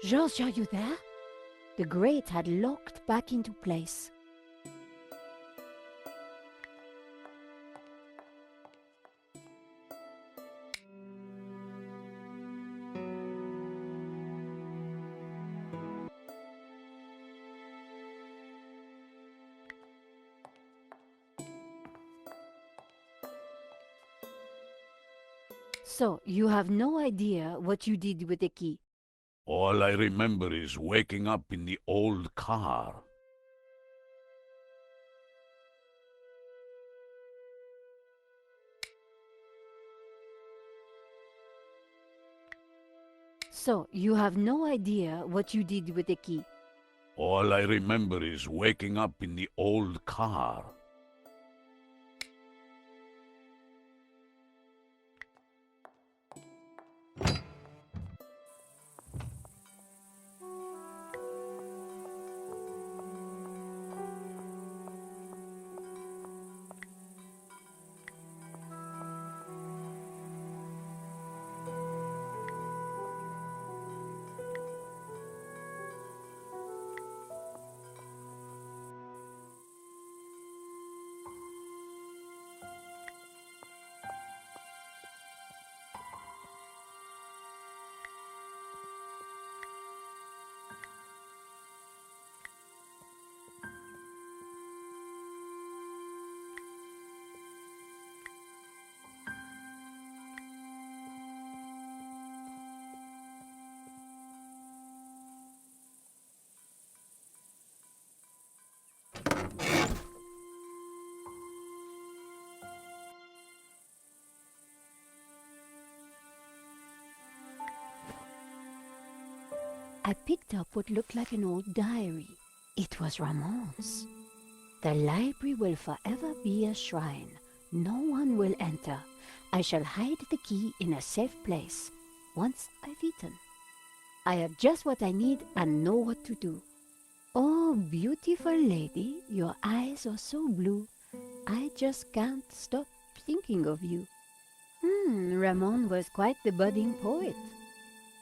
George, are you there? The grate had locked back into place. So, you have no idea what you did with the key? All I remember is waking up in the old car. So, you have no idea what you did with the key? All I remember is waking up in the old car. I picked up what looked like an old diary. It was Ramon's. The library will forever be a shrine. No one will enter. I shall hide the key in a safe place. Once I've eaten, I have just what I need and know what to do. Oh, beautiful lady, your eyes are so blue. I just can't stop thinking of you. Ramon was quite the budding poet.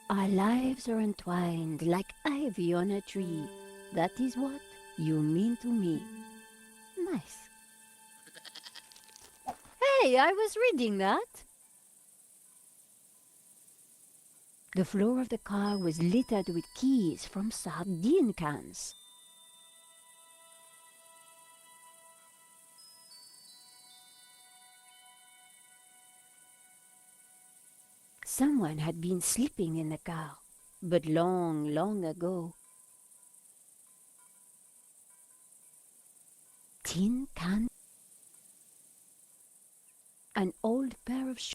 Our lives are entwined like ivy on a tree. That is what you mean to me. Nice. Hey, I was reading that. The floor of the car was littered with keys from sardine cans. Someone had been sleeping in the car, but long, long ago. Tin can, an old pair of shoes.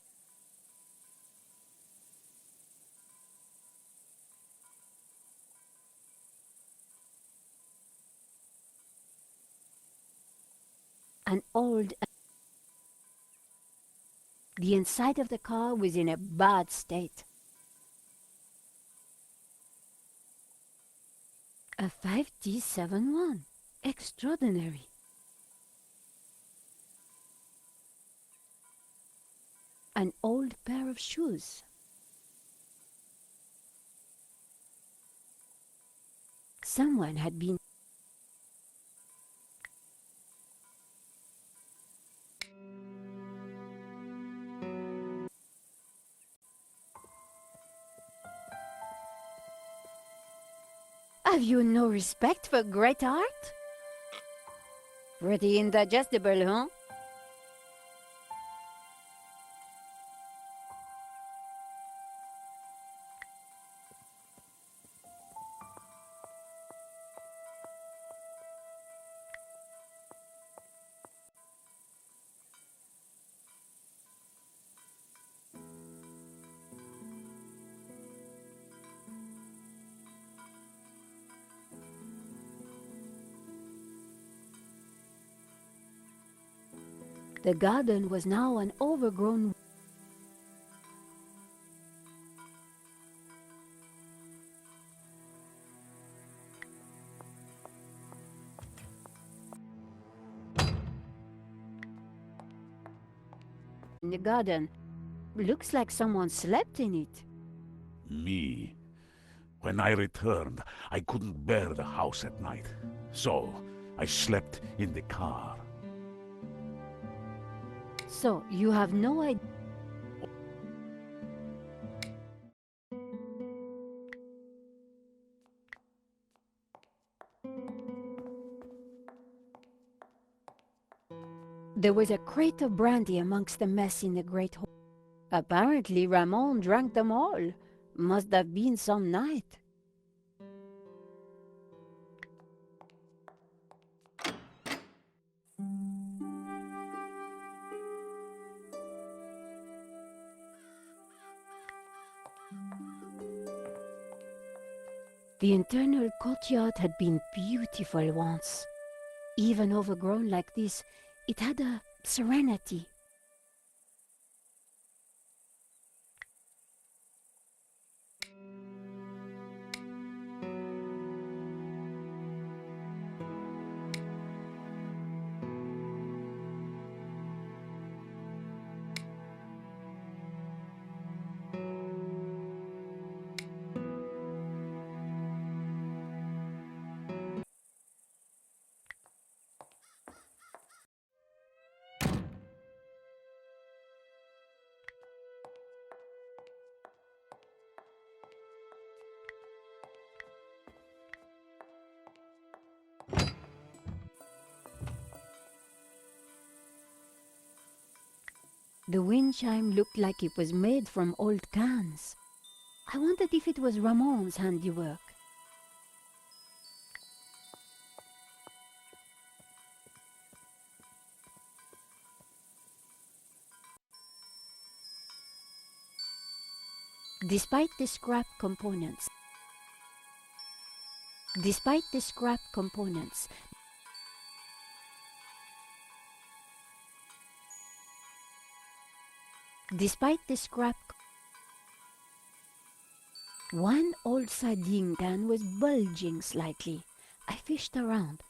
An old. The inside of the car was in a bad state. A 5T71. Extraordinary. An old pair of shoes. Someone had been. Have you no respect for great art? Pretty indigestible, huh? The garden was now an overgrown. In the garden. Looks like someone slept in it. Me. When I returned, I couldn't bear the house at night. So, I slept in the car. So, you have no idea. There was a crate of brandy amongst the mess in the great hall. Apparently, Ramon drank them all. Must have been some night. The internal courtyard had been beautiful once. Even overgrown like this, it had a serenity. The wind chime looked like it was made from old cans. I wondered if it was Ramon's handiwork. Despite the scrap components, Despite the scrap components, one old sardine can was bulging slightly. I fished around.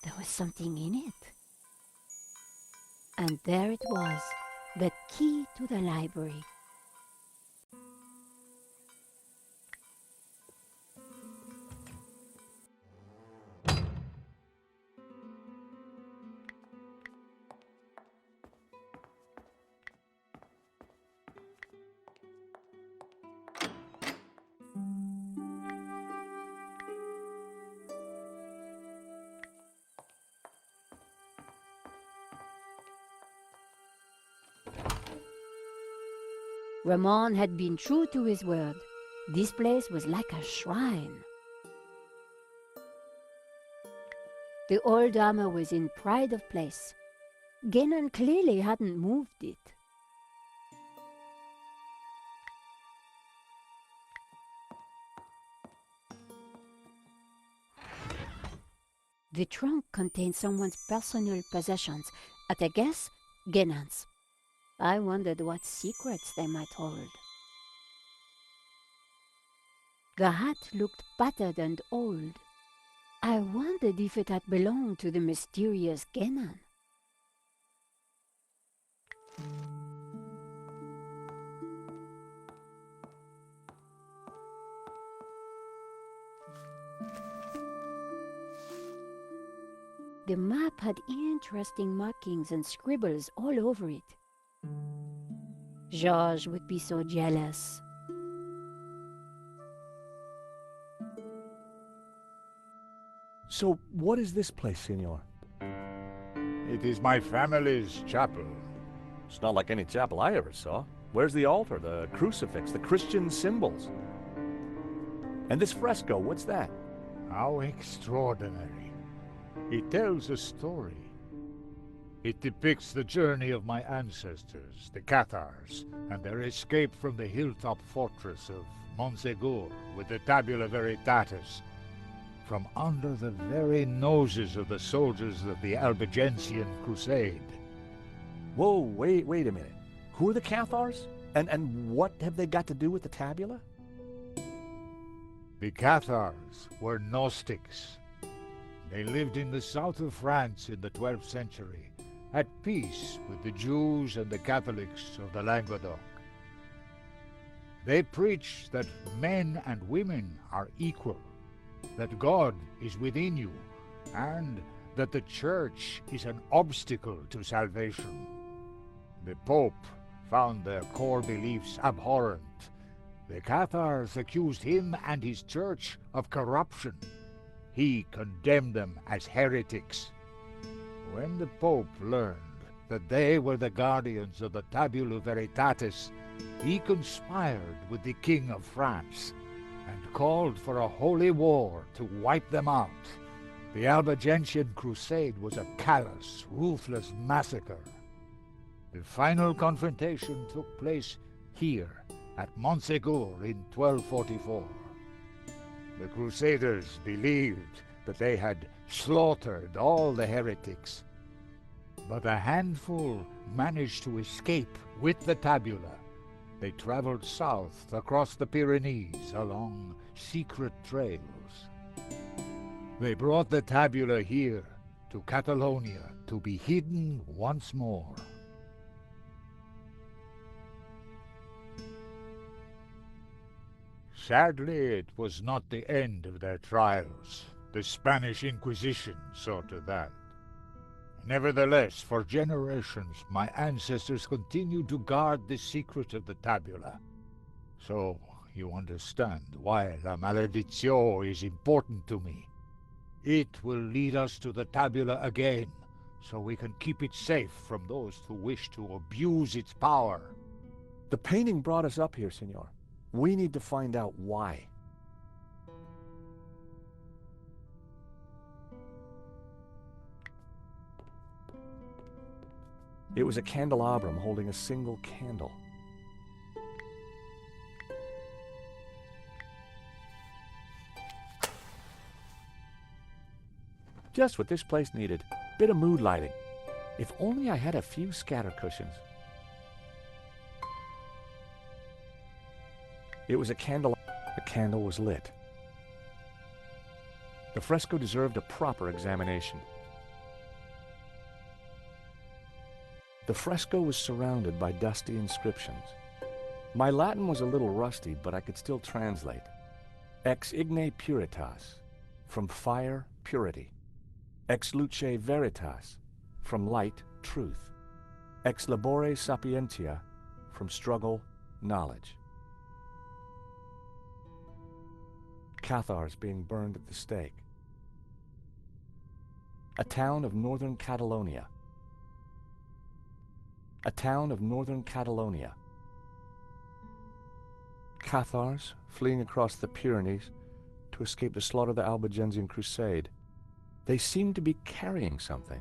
There was something in it. And there it was, the key to the library. Ramon had been true to his word. This place was like a shrine. The old armor was in pride of place. Genon clearly hadn't moved it. The trunk contained someone's personal possessions, at a guess, Genon's. I wondered what secrets they might hold. The hat looked battered and old. I wondered if it had belonged to the mysterious Genon. The map had interesting markings and scribbles all over it. Georges would be so jealous. So, what is this place, Senor? It is my family's chapel. It's not like any chapel I ever saw. Where's the altar, the crucifix, the Christian symbols? And this fresco, what's that? How extraordinary. It tells a story. It depicts the journey of my ancestors, the Cathars, and their escape from the hilltop fortress of Montségur with the Tabula Veritatis, from under the very noses of the soldiers of the Albigensian Crusade. Whoa, wait a minute. Who are the Cathars? And what have they got to do with the tabula? The Cathars were Gnostics. They lived in the south of France in the 12th century, at peace with the Jews and the Catholics of the Languedoc. They preach that men and women are equal, that God is within you, and that the Church is an obstacle to salvation. The Pope found their core beliefs abhorrent. The Cathars accused him and his Church of corruption. He condemned them as heretics. When the Pope learned that they were the guardians of the Tabula Veritatis, he conspired with the King of France and called for a holy war to wipe them out. The Albigensian Crusade was a callous, ruthless massacre. The final confrontation took place here at Montségur in 1244. The Crusaders believed that they had slaughtered all the heretics, but a handful managed to escape with the tabula. They traveled south across the Pyrenees along secret trails. They brought the tabula here to Catalonia to be hidden once more. Sadly, it was not the end of their trials. The Spanish Inquisition saw to that. Nevertheless, for generations, my ancestors continued to guard the secret of the tabula. So, you understand why La Maledizione is important to me. It will lead us to the tabula again, so we can keep it safe from those who wish to abuse its power. The painting brought us up here, Senor. We need to find out why. It was a candelabrum holding a single candle. Just what this place needed. Bit of mood lighting. If only I had a few scatter cushions. It was a candle. The candle was lit. The fresco deserved a proper examination. The fresco was surrounded by dusty inscriptions. My Latin was a little rusty, but I could still translate. Ex igne puritas, from fire, purity. Ex luce veritas, from light, truth. Ex labore sapientia, from struggle, knowledge. Cathars being burned at the stake. A town of northern Catalonia. A town of northern Catalonia. Cathars fleeing across the Pyrenees to escape the slaughter of the Albigensian Crusade. They seemed to be carrying something.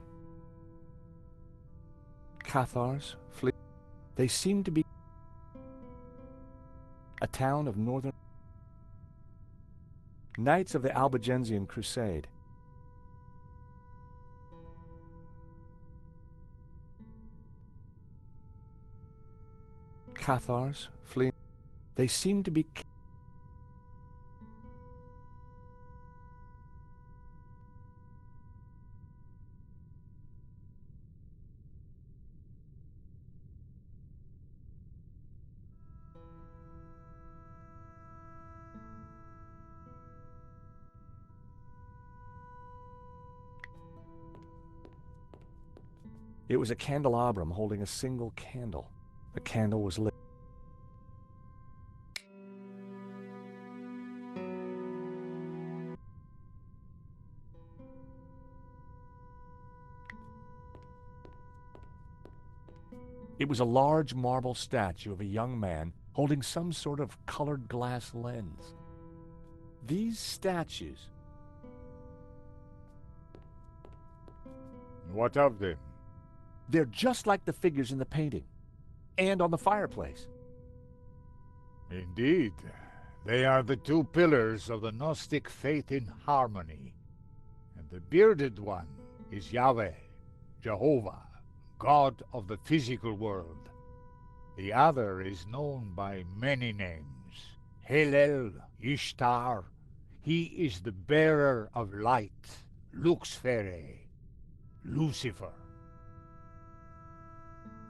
Cathars flee. They seemed to be a town of northern Knights of the Albigensian Crusade. Cathars fleeing. They seemed to be. It was a candelabrum holding a single candle. The candle was lit. It was a large marble statue of a young man holding some sort of colored glass lens. These statues. What of them? They're just like the figures in the painting, and on the fireplace. Indeed, they are the two pillars of the Gnostic faith in harmony. And the bearded one is Yahweh, Jehovah, God of the physical world. The other is known by many names. Hillel, Ishtar. He is the bearer of light, Luxfere, Lucifer.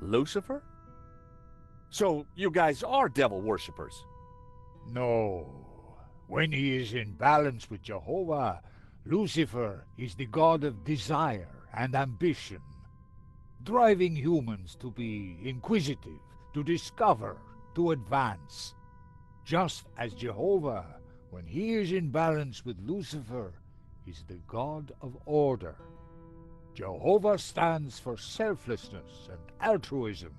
Lucifer? So you guys are devil worshippers? No. When he is in balance with Jehovah, Lucifer is the god of desire and ambition, driving humans to be inquisitive, to discover, to advance. Just as Jehovah, when he is in balance with Lucifer, is the god of order. Jehovah stands for selflessness and altruism.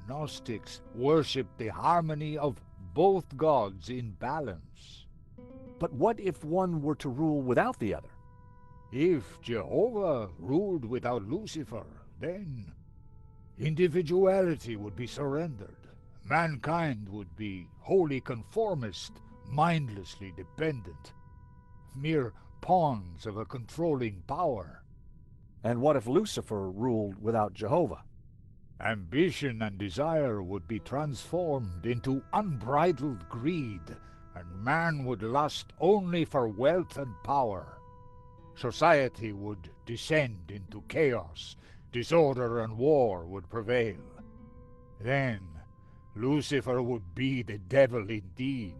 Gnostics worship the harmony of both gods in balance. But what if one were to rule without the other? If Jehovah ruled without Lucifer, then individuality would be surrendered. Mankind would be wholly conformist, mindlessly dependent, mere pawns of a controlling power. And what if Lucifer ruled without Jehovah? Ambition and desire would be transformed into unbridled greed, and man would lust only for wealth and power. Society would descend into chaos, disorder and war would prevail. Then Lucifer would be the devil indeed.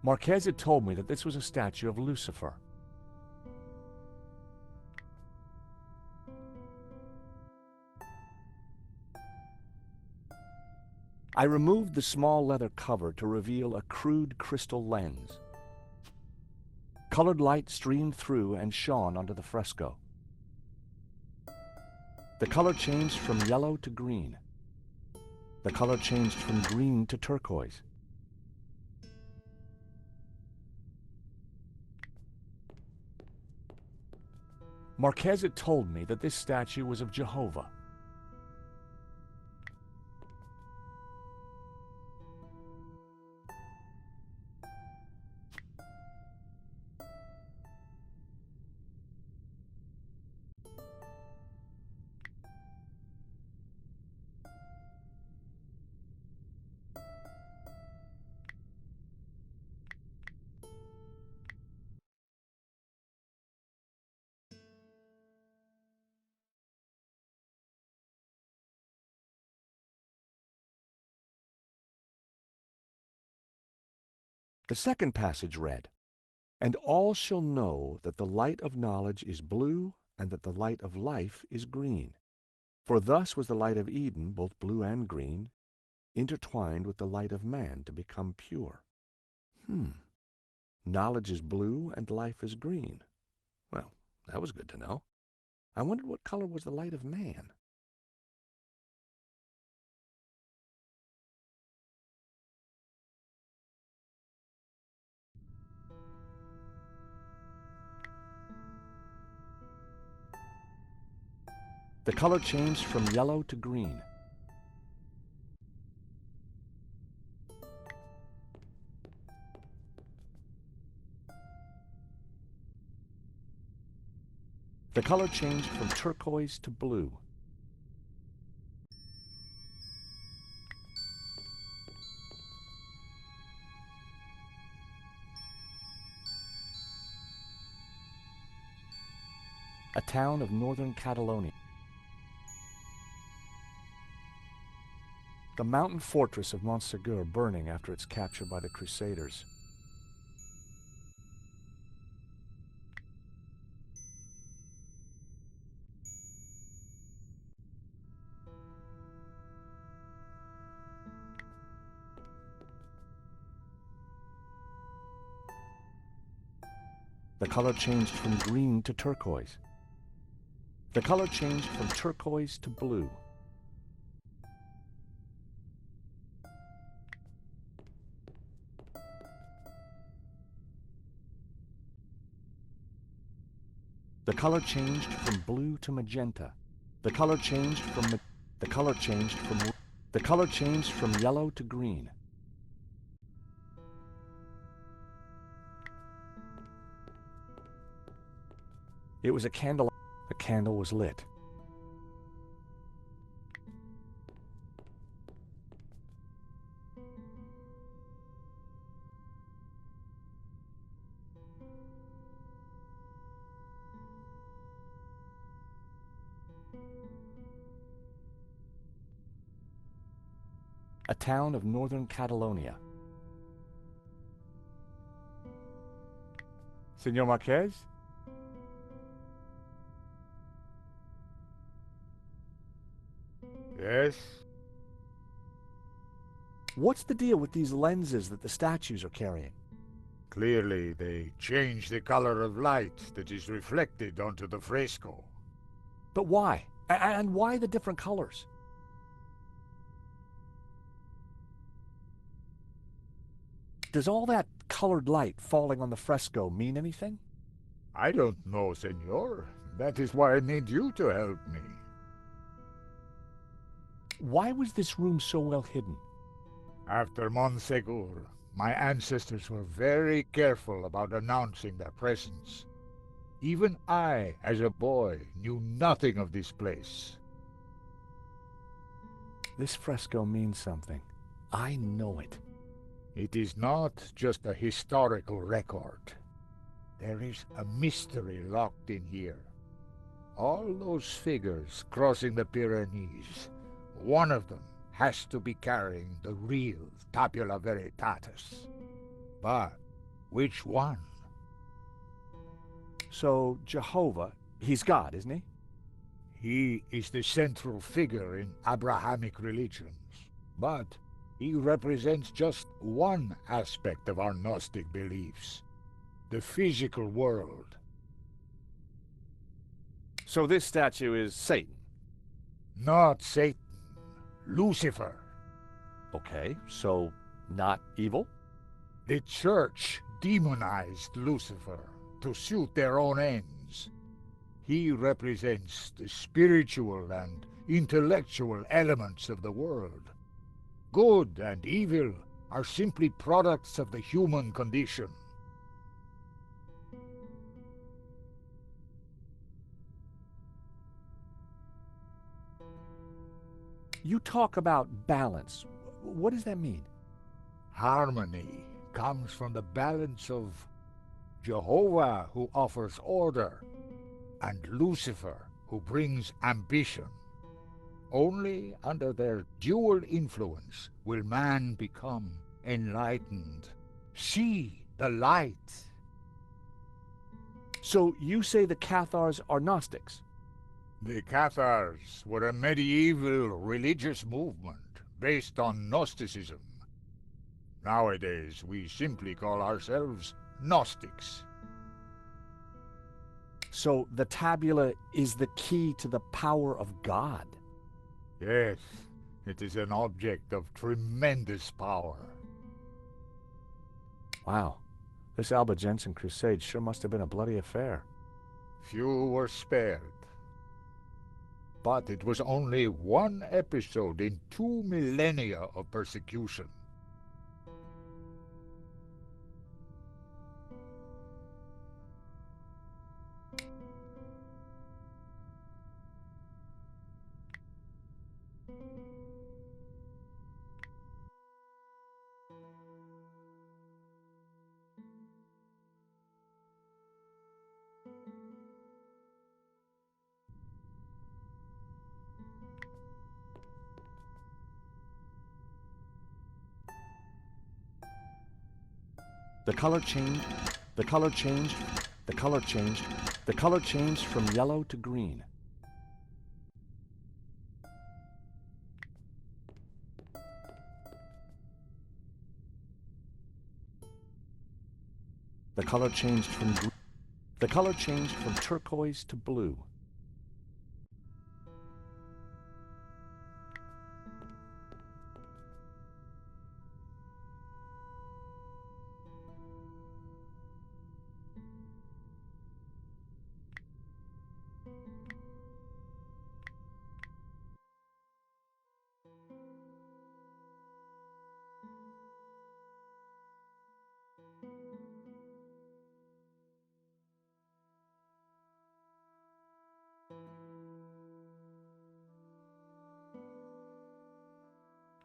Marquez had told me that this was a statue of Lucifer. I removed the small leather cover to reveal a crude crystal lens. Colored light streamed through and shone onto the fresco. The color changed from yellow to green. The color changed from green to turquoise. Marquez had told me that this statue was of Jehovah. The second passage read, "And all shall know that the light of knowledge is blue, and that the light of life is green. For thus was the light of Eden, both blue and green, intertwined with the light of man to become pure." Knowledge is blue and life is green. Well, that was good to know. I wondered what color was the light of man. The color changed from yellow to green. The color changed from turquoise to blue. A town of northern Catalonia. The mountain fortress of Montsegur burning after its capture by the Crusaders. The color changed from green to turquoise. The color changed from turquoise to blue. The color changed from blue to magenta. The color changed from yellow to green. It was a candle. The candle was lit. a town of northern Catalonia. Senor Marquez? Yes? What's the deal with these lenses that the statues are carrying? Clearly, they change the color of light that is reflected onto the fresco. But why? And why the different colors? Does all that colored light falling on the fresco mean anything? I don't know, senor. That is why I need you to help me. Why was this room so well hidden? After Monsegur, my ancestors were very careful about announcing their presence. Even I, as a boy, knew nothing of this place. This fresco means something. I know it. It is not just a historical record. There is a mystery locked in here. All those figures crossing the Pyrenees, one of them has to be carrying the real Tabula Veritatis. But which one? So, Jehovah, he's God, isn't he? He is the central figure in Abrahamic religions, but he represents just one aspect of our Gnostic beliefs, the physical world. So this statue is Satan? Not Satan, Lucifer. Okay, so not evil? The church demonized Lucifer to suit their own ends. He represents the spiritual and intellectual elements of the world. Good and evil are simply products of the human condition. You talk about balance. What does that mean? Harmony comes from the balance of Jehovah, who offers order, and Lucifer, who brings ambition. Only under their dual influence will man become enlightened. See the light. So you say the Cathars are Gnostics? The Cathars were a medieval religious movement based on Gnosticism. Nowadays, we simply call ourselves Gnostics. So the tabula is the key to the power of God? Yes, it is an object of tremendous power. Wow, this Albigensian crusade sure must have been a bloody affair. Few were spared. But it was only one episode in 2 millennia of persecution. The color changed, the color changed, the color changed, the color changed from yellow to green. The color changed from turquoise to blue.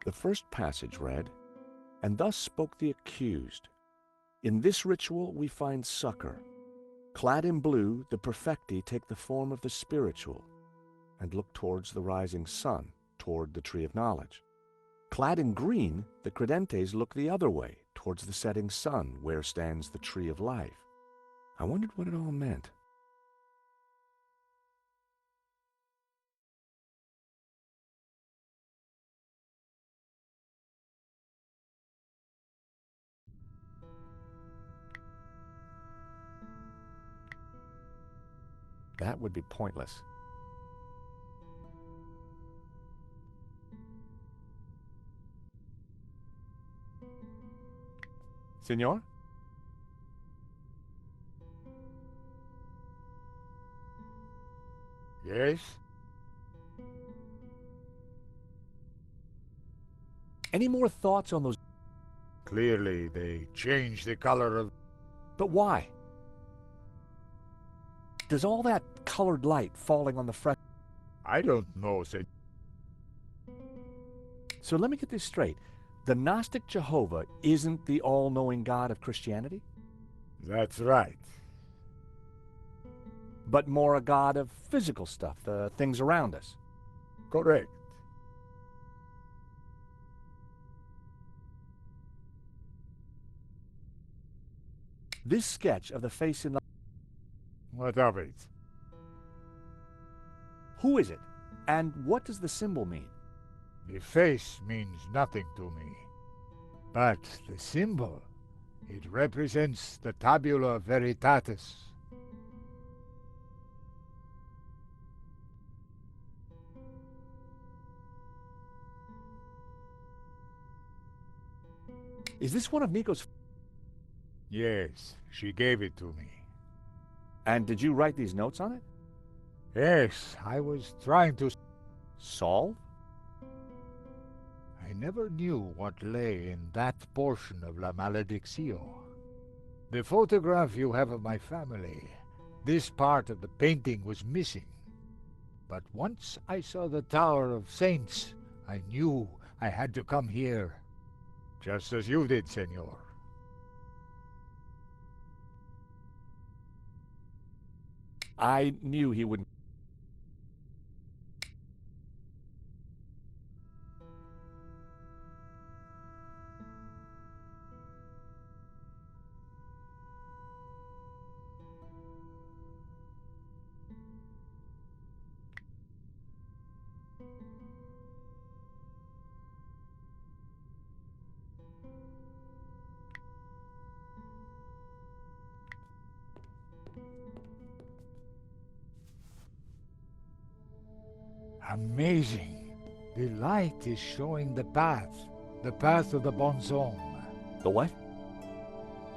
The first passage read, "And thus spoke the accused. In this ritual we find succor. Clad in blue, the perfecti take the form of the spiritual and look towards the rising sun, toward the tree of knowledge. Clad in green, the credentes look the other way, towards the setting sun, where stands the tree of life. I wondered what it all meant. That would be pointless. Senor? Yes? Any more thoughts on those? Clearly, they changed the color of... But why? Does all that colored light falling on the fresco... I don't know, Senor. So let me get this straight. The Gnostic Jehovah isn't the all-knowing God of Christianity, That's right. but more a God of physical stuff, the things around us. Correct. This sketch of the face in the... What of it? Who is it? And what does the symbol mean? The face means nothing to me. But the symbol, it represents the tabula veritatis. Is this one of Nico's... Yes, she gave it to me. And did you write these notes on it? Yes, I was trying to... Solve? I never knew what lay in that portion of La Malediccio. The photograph you have of my family, this part of the painting was missing. But once I saw the Tower of Saints, I knew I had to come here. Just as you did, Senor. I knew he wouldn't... Amazing. The light is showing the path of the Bonzon. The what?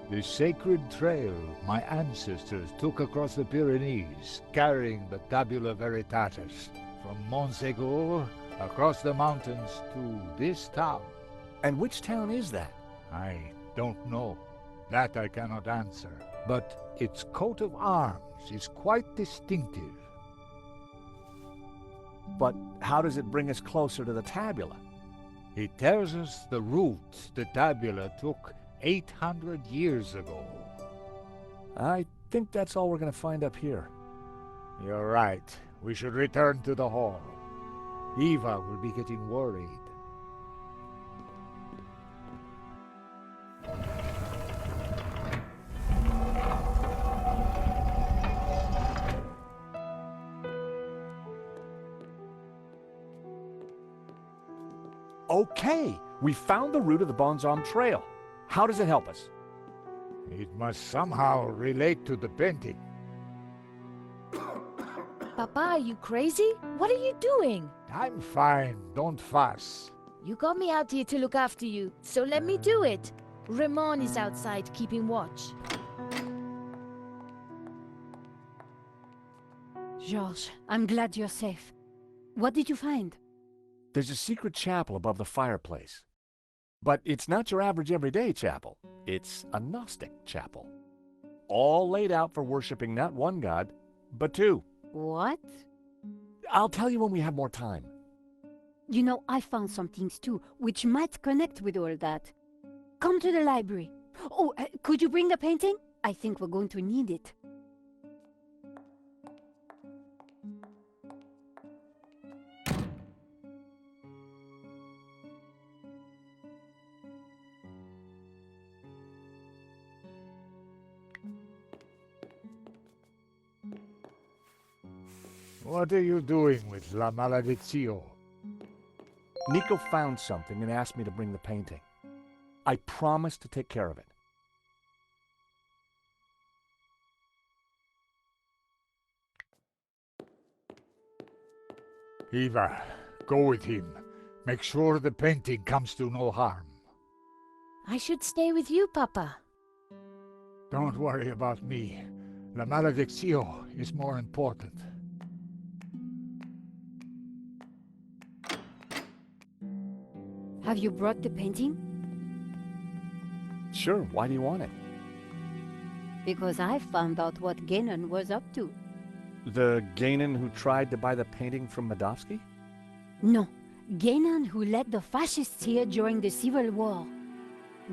The sacred trail my ancestors took across the Pyrenees, carrying the Tabula Veritatis, from Montségur across the mountains to this town. And which town is that? I don't know. That I cannot answer. But its coat of arms is quite distinctive. But how does it bring us closer to the tabula? It tells us the route the tabula took 800 years ago. I think that's all we're going to find up here. You're right. We should return to the hall. Eva will be getting worried. Okay, we found the route of the Bonzom Trail. How does it help us? It must somehow relate to the painting. Papa, are you crazy? What are you doing? I'm fine, don't fuss. You got me out here to look after you, so let me do it. Ramon is outside keeping watch. Georges, I'm glad you're safe. What did you find? There's a secret chapel above the fireplace. But it's not your average everyday chapel. It's a Gnostic chapel. All laid out for worshiping not one god, but two. What? I'll tell you when we have more time. You know, I found some things too, which might connect with all that. Come to the library. Oh, could you bring the painting? I think we're going to need it. What are you doing with La Maledizio? Nico found something and asked me to bring the painting. I promised to take care of it. Eva, go with him. Make sure the painting comes to no harm. I should stay with you, Papa. Don't worry about me. La Maledizio is more important. Have you brought the painting? Sure, why do you want it? Because I found out what Ganon was up to. The Ganon who tried to buy the painting from Medovsky? No, Ganon who led the fascists here during the Civil War.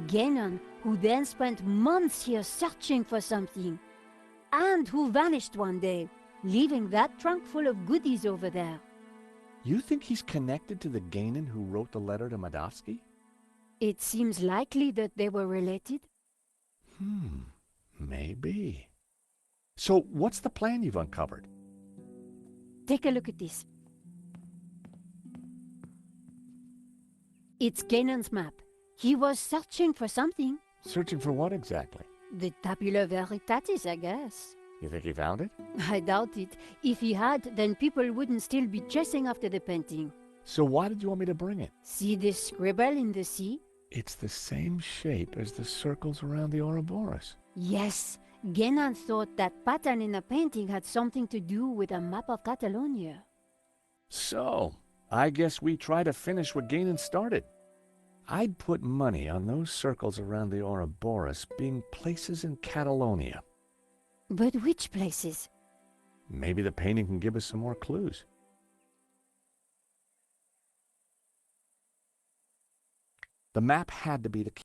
Ganon who then spent months here searching for something. And who vanished one day, leaving that trunk full of goodies over there. You think he's connected to the Ganon who wrote the letter to Medovsky? It seems likely that they were related. Maybe. So what's the plan you've uncovered? Take a look at this. It's Ganon's map. He was searching for something. Searching for what exactly? The Tabula Veritatis, I guess. You think he found it? I doubt it. If he had, then people wouldn't still be chasing after the painting. So why did you want me to bring it? See this scribble in the sea? It's the same shape as the circles around the Ouroboros. Yes. Ganon thought that pattern in the painting had something to do with a map of Catalonia. So, I guess we try to finish what Ganon started. I'd put money on those circles around the Ouroboros being places in Catalonia. But which places? Maybe the painting can give us some more clues. The map had to be the key.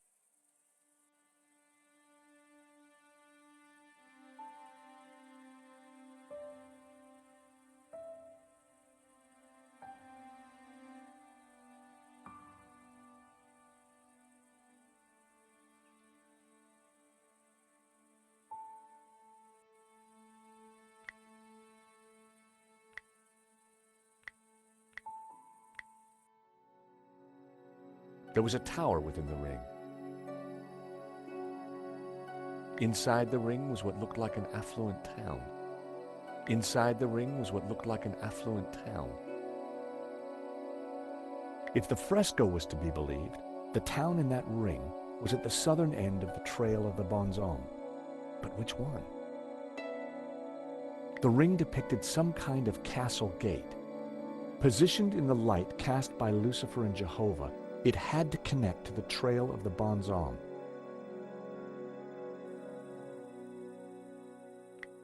There was a tower within the ring. Inside the ring was what looked like an affluent town. Inside the ring was what looked like an affluent town. If the fresco was to be believed, the town in that ring was at the southern end of the Trail of the Bonzome. But which one? The ring depicted some kind of castle gate. Positioned in the light cast by Lucifer and Jehovah, it had to connect to the Trail of the Bonzome.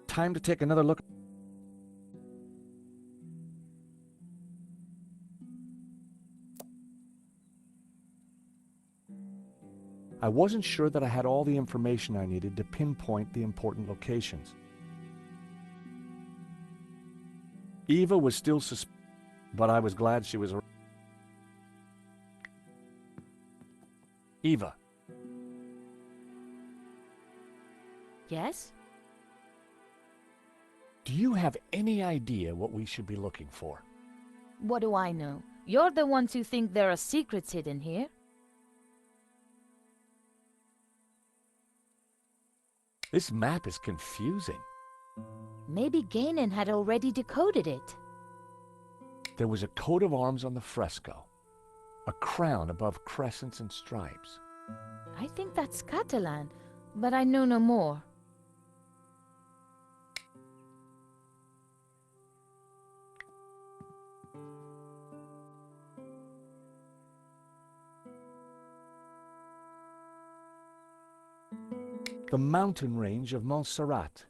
Time to take another look. I wasn't sure that I had all the information I needed to pinpoint the important locations. Eva was still suspicious, but I was glad she was around. Eva. Yes? Do you have any idea what we should be looking for? What do I know? You're the ones who think there are secrets hidden here. This map is confusing. Maybe Ganon had already decoded it. There was a coat of arms on the fresco, a crown above crescents and stripes. I think that's Catalan, but I know no more. The mountain range of Montserrat.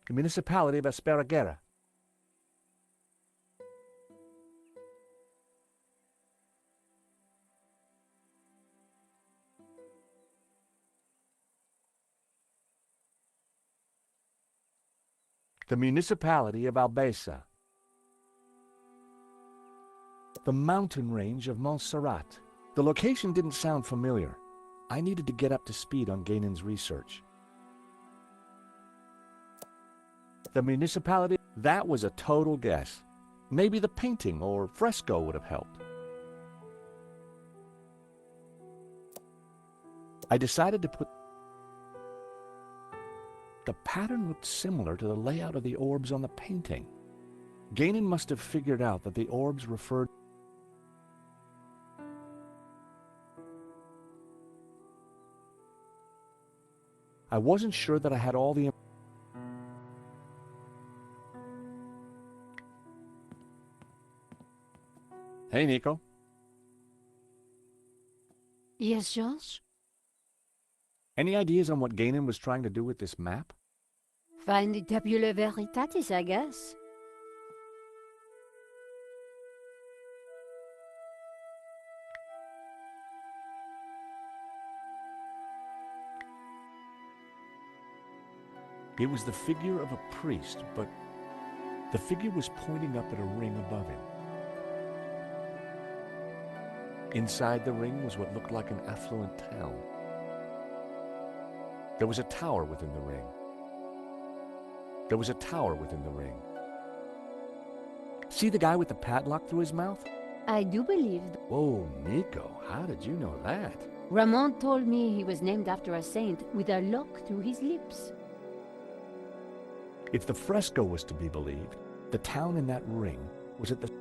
The municipality of Asparagera. The municipality of Albesa. The mountain range of Montserrat. The location didn't sound familiar. I needed to get up to speed on Gainon's research. The municipality, that was a total guess. Maybe the painting or fresco would have helped. I decided to put... The pattern looked similar to the layout of the orbs on the painting. Gainon must have figured out that the orbs referred... I wasn't sure that I had all the... Hey, Nico. Yes, George? Any ideas on what Gainon was trying to do with this map? Find the Tabula Veritatis, I guess. It was the figure of a priest, but the figure was pointing up at a ring above him. Inside the ring was what looked like an affluent town. There was a tower within the ring. There was a tower within the ring. See the guy with the padlock through his mouth? I do believe. Whoa, Nico, how did you know that? Ramon told me he was named after a saint with a lock through his lips. If the fresco was to be believed, the town in that ring was at the...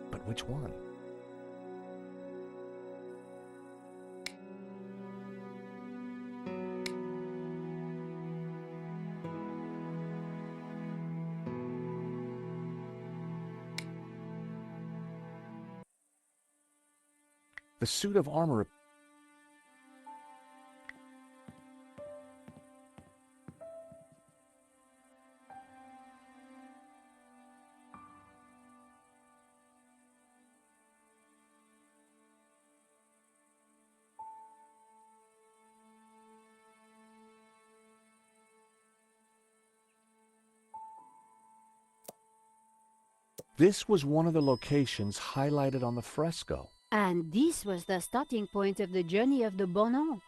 But which one? The suit of armor... This was one of the locations highlighted on the fresco. And this was the starting point of the journey of the Bonon,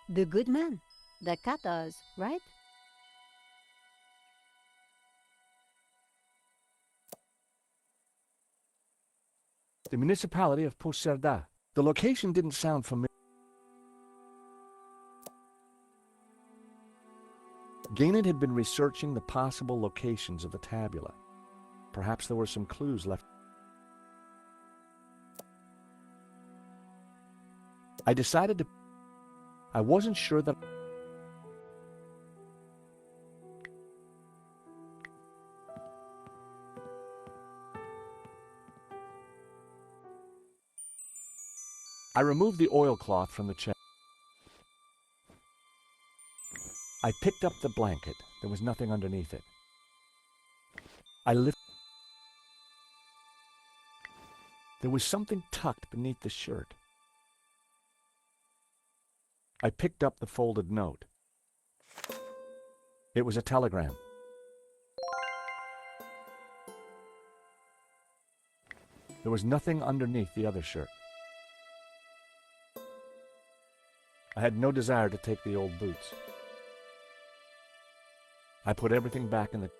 the good men, the Cathars, right? The municipality of Puigcerdà. The location didn't sound familiar. Gainon had been researching the possible locations of the tabula. Perhaps there were some clues left. I decided to... I wasn't sure that... I removed the oilcloth from the chest. I picked up the blanket. There was nothing underneath it. I lifted... There was something tucked beneath the shirt. I picked up the folded note. It was a telegram. There was nothing underneath the other shirt. I had no desire to take the old boots. I put everything back in the...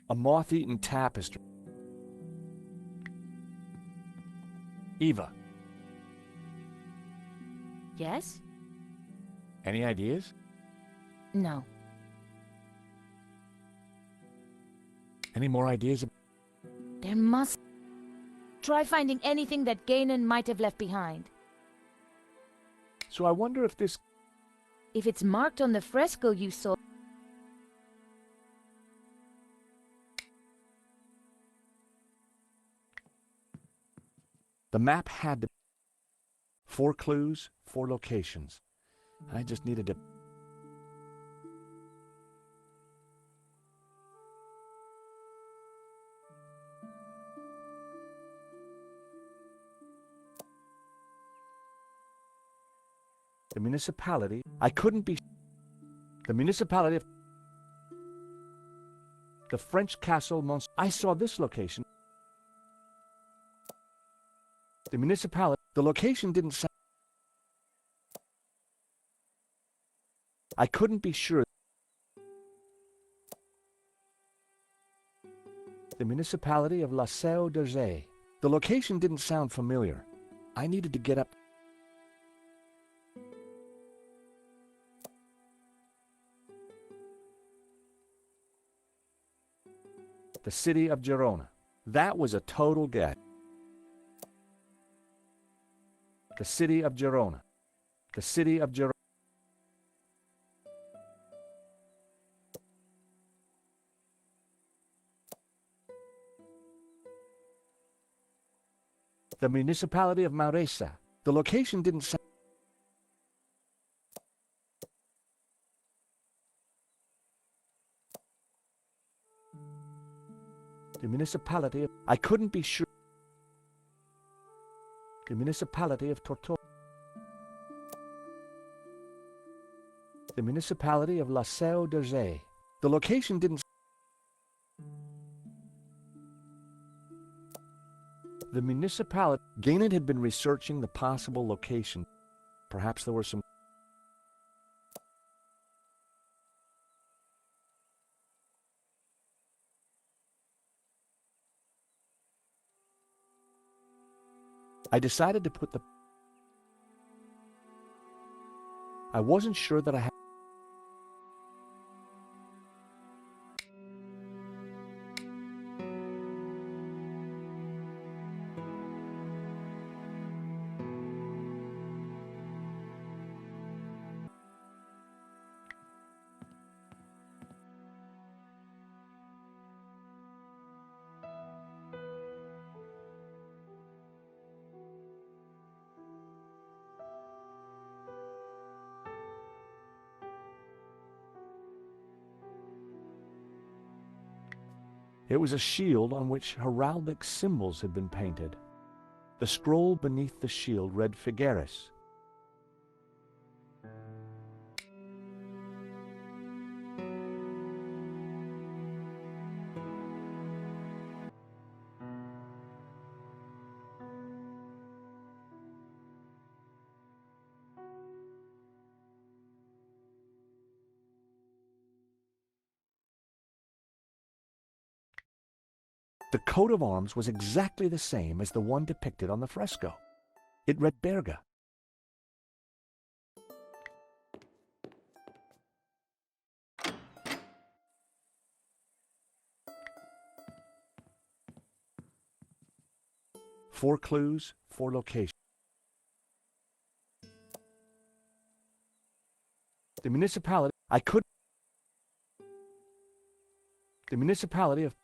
A moth-eaten tapestry. Eva, Yes? any ideas? No. Any more ideas? There must... Try finding anything that Ganon might have left behind. So I wonder if this... If it's marked on the fresco you saw... The map had to... 4 clues, 4 locations. I just needed to... The municipality... I couldn't be... The municipality of... The French castle Mons... I saw this location. The municipality... The location didn't sound... I couldn't be sure. The municipality of La Seu d'Urgell. The location didn't sound familiar. I needed to get up... The city of Girona. That was a total guess. The city of Girona. The city of Girona. The municipality of Mauresa. The location didn't sound... The municipality of... I couldn't be sure. The municipality of Tortosa. The municipality of La Seu d'Urgell. The location didn't... The municipality... Ganon had been researching the possible location. Perhaps there were some... I decided to put the... I wasn't sure that I had... It was a shield on which heraldic symbols had been painted. The scroll beneath the shield read Figueres. The coat of arms was exactly the same as the one depicted on the fresco. It read Berga. Four clues, 4 locations. The municipality... I could... The municipality of...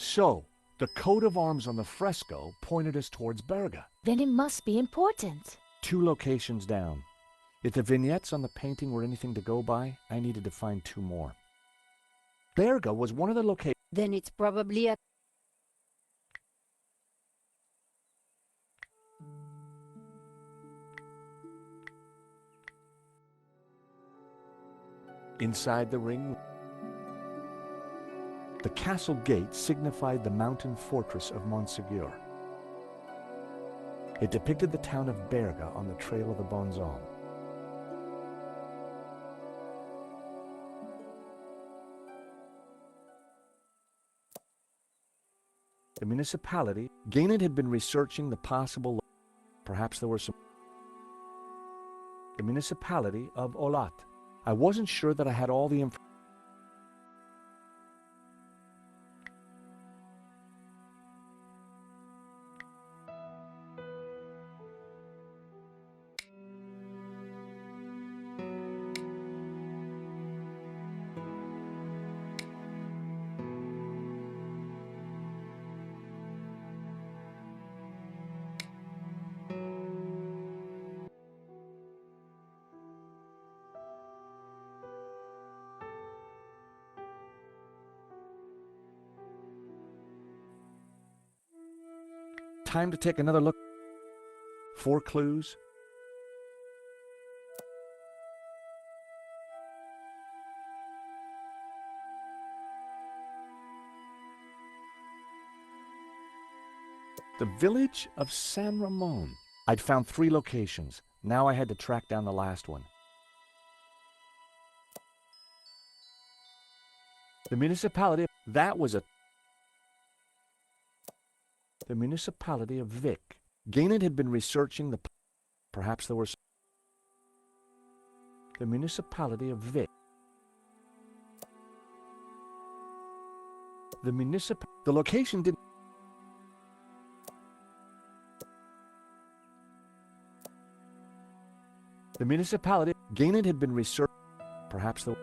So, the coat of arms on the fresco pointed us towards Berga. Then it must be important. 2 locations down. If the vignettes on the painting were anything to go by, I needed to find 2 more. Berga was one of the locations. Then it's probably a... Inside the ring, the castle gate signified the mountain fortress of Montségur. It depicted the town of Berga on the trail of the Bonzon. The municipality, Gained had been researching the possible, perhaps there were some, the municipality of Olat. I wasn't sure that I had all the information. Time to take another look. 4 clues. The village of San Ramon. I'd found 3 locations. Now I had to track down the last one. The municipality, that was a... The municipality of Vic. Gained had been researching the... Perhaps there was... The municipality of Vic. The location didn't... The municipality... Gained had been researching... Perhaps there...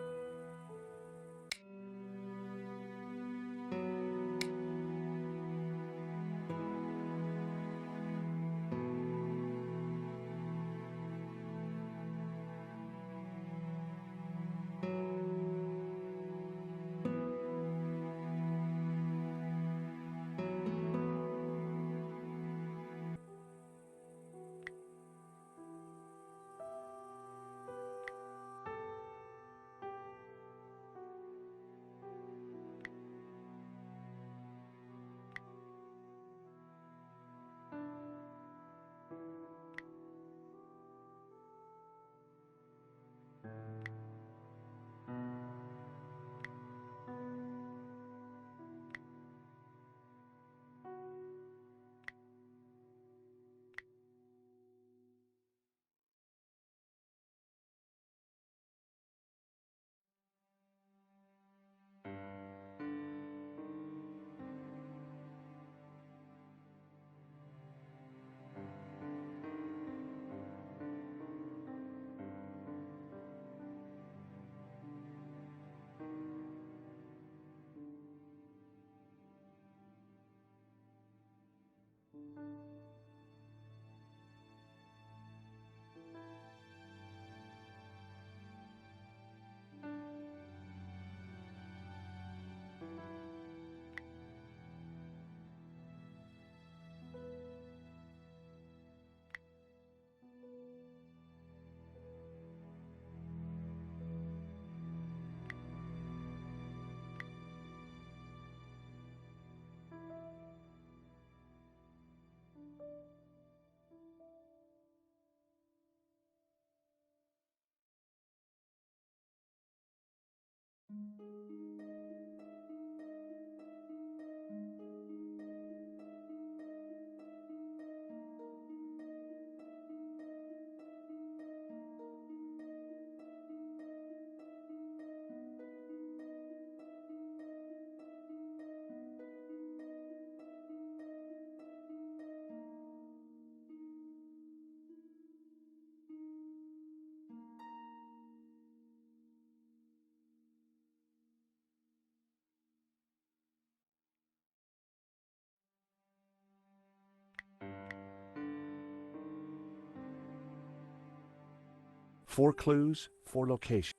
Four clues, 4 locations.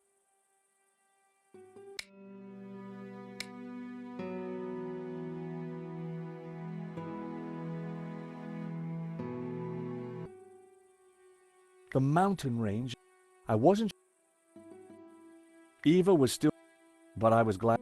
The mountain range. I wasn't. Eva was still, but I was glad.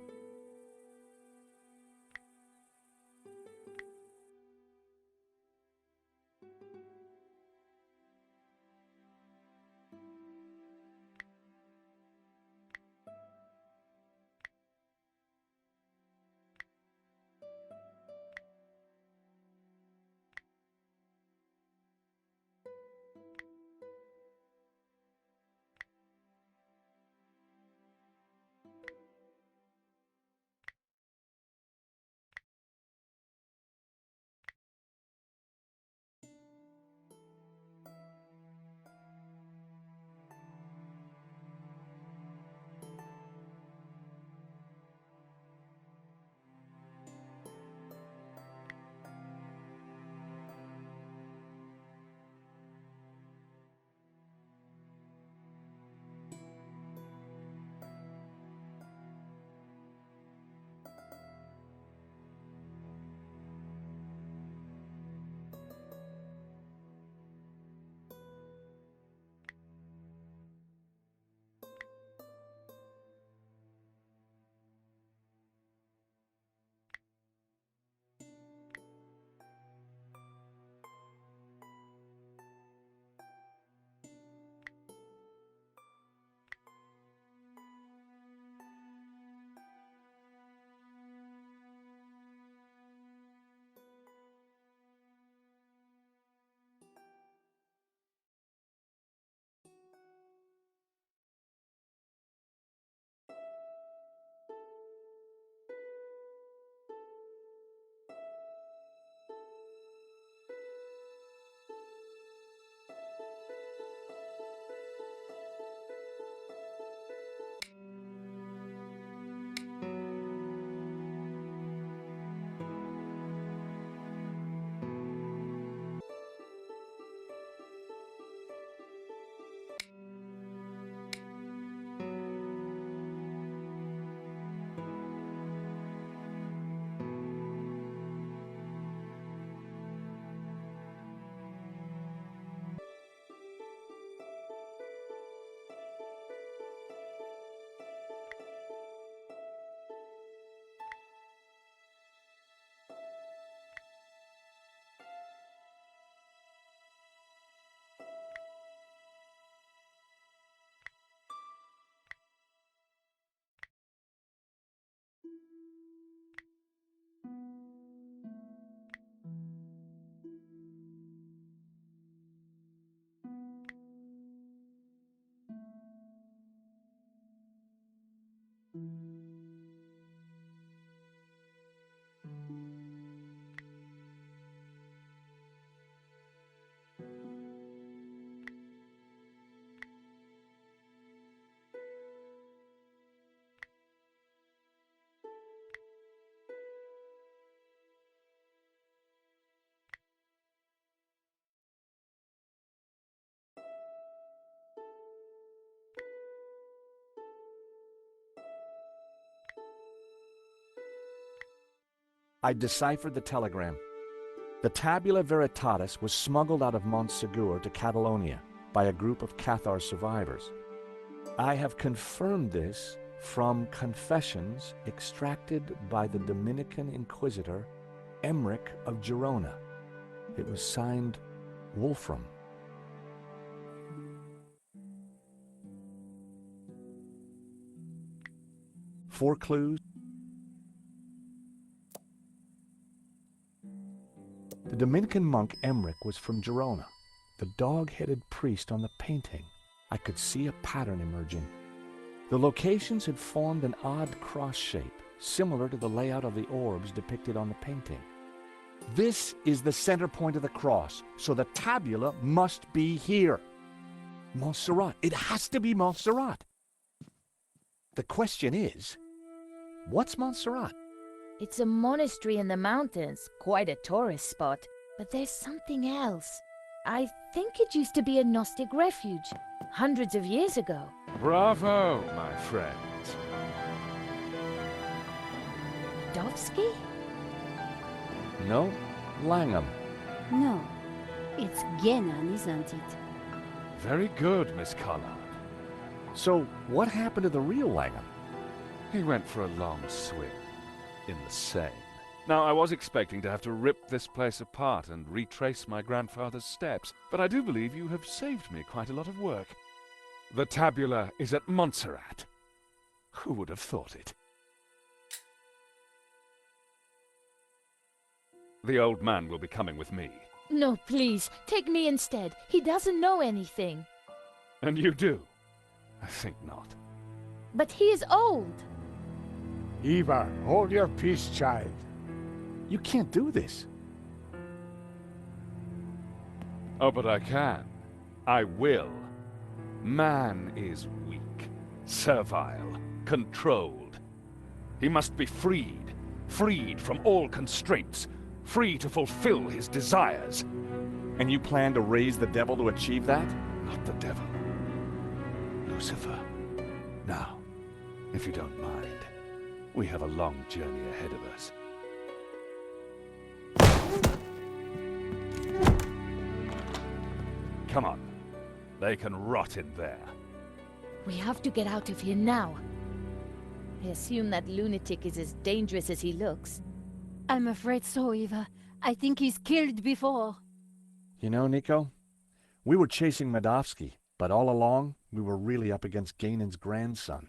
I deciphered the telegram. The Tabula Veritatis was smuggled out of Montsegur to Catalonia by a group of Cathar survivors. I have confirmed this from confessions extracted by the Dominican Inquisitor Emmerich of Girona. It was signed Wolfram. Four clues. The Dominican monk Emmerich was from Girona. The dog-headed priest on the painting. I could see a pattern emerging. The locations had formed an odd cross shape, similar to the layout of the orbs depicted on the painting. This is the center point of the cross, so the tabula must be here. Montserrat. It has to be Montserrat. The question is, what's Montserrat? It's a monastery in the mountains, quite a tourist spot. But there's something else. I think it used to be a Gnostic refuge, hundreds of years ago. Bravo, my friend. Dovsky? No, Langham. No, it's Genan, isn't it? Very good, Miss Collard. So, what happened to the real Langham? He went for a long swim in the Seine. Now, I was expecting to have to rip this place apart and retrace my grandfather's steps, but I do believe you have saved me quite a lot of work. The tabula is at Montserrat. Who would have thought it? The old man will be coming with me. No, please, take me instead. He doesn't know anything. And you do? I think not. But he is old. Eva, hold your peace, child. You can't do this. Oh, but I can. I will. Man is weak, servile, controlled. He must be freed, freed from all constraints, free to fulfill his desires. And you plan to raise the devil to achieve that? Not the devil. Lucifer. Now, if you don't mind, we have a long journey ahead of us. Come on. They can rot in there. We have to get out of here now. I assume that lunatic is as dangerous as he looks. I'm afraid so, Eva. I think he's killed before. You know, Nico, we were chasing Medovsky, but all along, we were really up against Ganon's grandson.